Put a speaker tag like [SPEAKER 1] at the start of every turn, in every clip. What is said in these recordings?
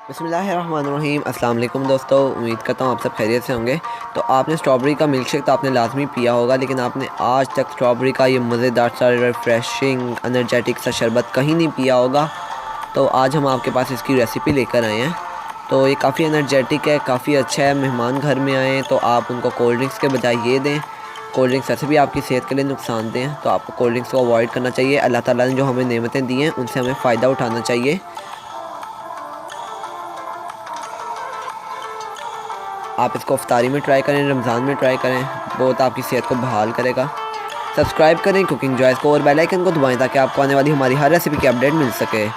[SPEAKER 1] बिस्मिल्लाहिर्रहमानिर्रहीम। अस्सलाम वालेकुम दोस्तों, उम्मीद करता हूँ आप सब खैरियत से होंगे। तो आपने स्ट्रॉबेरी का मिल्क शेक तो आपने लाजमी पिया होगा, लेकिन आपने आज तक स्ट्रॉबेरी का ये मज़ेदार सा रिफ़्रेशिंग एनर्जेटिक सा शरबत कहीं नहीं पिया होगा। तो आज हम आपके पास इसकी रेसिपी लेकर आए हैं। तो ये काफ़ी एनर्जेटिक है, काफ़ी अच्छा है। मेहमान घर में आएँ तो आप उनको कोल्ड ड्रिंक्स के बजाय ये दें। कोल्ड ड्रिंक्स वैसे भी आपकी सेहत के लिए नुकसानदेह हैं, तो आपको कोल्ड ड्रिंक्स को अवॉइड करना चाहिए। अल्लाह ताला ने जो हमें नेमतें दी हैं उनसे हमें फ़ायदा उठाना चाहिए। आप इसको इफ्तारी में ट्राई करें, रमज़ान में ट्राई करें, बहुत आपकी सेहत को बहाल करेगा। सब्सक्राइब करें कुकिंग जॉयज़ को और बेल आइकन को दबाएं ताकि आपको आने वाली हमारी हर रेसिपी की अपडेट मिल सके।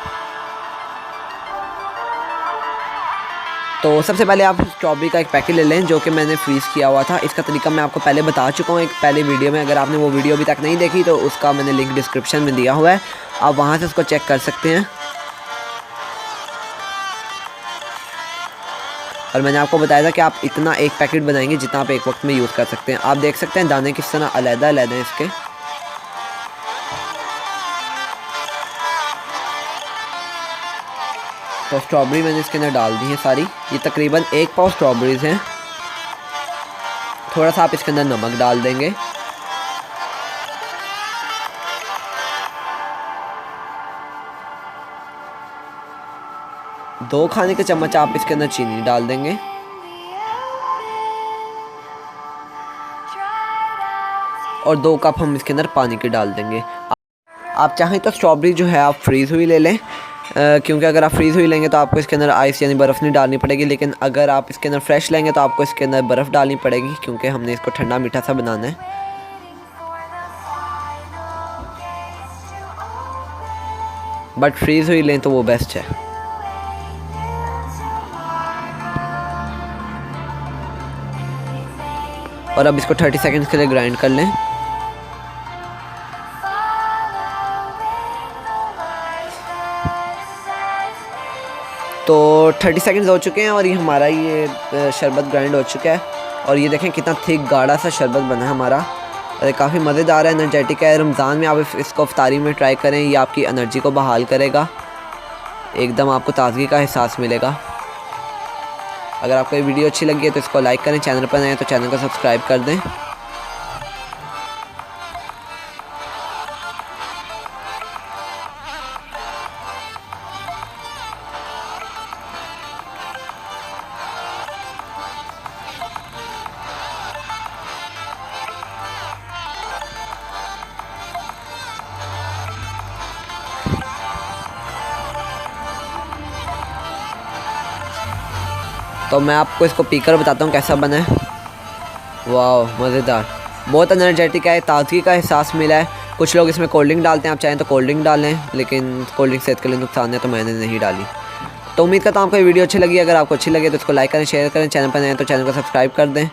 [SPEAKER 1] तो सबसे पहले आप स्ट्रॉबेरी का एक पैकेट ले लें जो कि मैंने फ्रीज़ किया हुआ था। इसका तरीका मैं आपको पहले बता चुका हूँ एक पहले वीडियो में। अगर आपने वो वीडियो अभी तक नहीं देखी तो उसका मैंने लिंक डिस्क्रिप्शन में दिया हुआ है, आप वहाँ से उसको चेक कर सकते हैं। और मैंने आपको बताया था कि आप इतना एक पैकेट बनाएंगे जितना आप एक वक्त में यूज़ कर सकते हैं। आप देख सकते हैं दाने किस तरह अलग-अलग हैं इसके। तो स्ट्रॉबेरी मैंने इसके अंदर डाल दी है सारी। ये तकरीबन 1 पाव स्ट्रॉबेरीज़ हैं। थोड़ा सा आप इसके अंदर नमक डाल देंगे। दो खाने के चम्मच आप इसके अंदर चीनी डाल देंगे। और 2 कप हम इसके अंदर पानी के डाल देंगे। आप चाहें तो स्ट्रॉबेरी जो है आप फ्रीज़ हुई ले लें, क्योंकि अगर आप फ्रीज़ हुई लेंगे तो आपको इसके अंदर आइस यानी बर्फ़ नहीं डालनी पड़ेगी। लेकिन अगर आप इसके अंदर फ्रेश लेंगे तो आपको इसके अंदर बर्फ़ डालनी पड़ेगी, क्योंकि हमने इसको ठंडा मीठा सा बनाना है। बट फ्रीज़ हुई लें तो वो बेस्ट है। और अब इसको 30 सेकंड्स के लिए ग्राइंड कर लें। तो 30 सेकंड्स हो चुके हैं और ये हमारा ये शरबत ग्राइंड हो चुका है। और ये देखें कितना थिक गाढ़ा सा शरबत बना है हमारा। और काफ़ी मज़ेदार है, एनर्जेटिक है। रमज़ान में आप इसको इफ्तारी में ट्राई करें, ये आपकी एनर्जी को बहाल करेगा, एकदम आपको ताज़गी का एहसास मिलेगा। अगर आपको ये वीडियो अच्छी लगी है तो इसको लाइक करें, चैनल पर नए हैं तो चैनल को सब्सक्राइब कर दें। तो मैं आपको इसको पीकर बताता हूँ कैसा बना है। वाह, मज़ेदार, बहुत एनर्जेटिक है, ताज़गी का एहसास मिला है। कुछ लोग इसमें कोल्ड ड्रिंक डालते हैं, आप चाहें तो कोल्ड ड्रिंक डालें, लेकिन कोल्ड ड्रिंक सेहत के लिए नुकसान है तो मैंने नहीं डाली। तो उम्मीद करता हूँ आपको ये वीडियो अच्छी लगी। अगर आपको अच्छी लगे तो इसको लाइक करें, शेयर करें, चैनल पर नए हैं तो चैनल को सब्सक्राइब कर दें।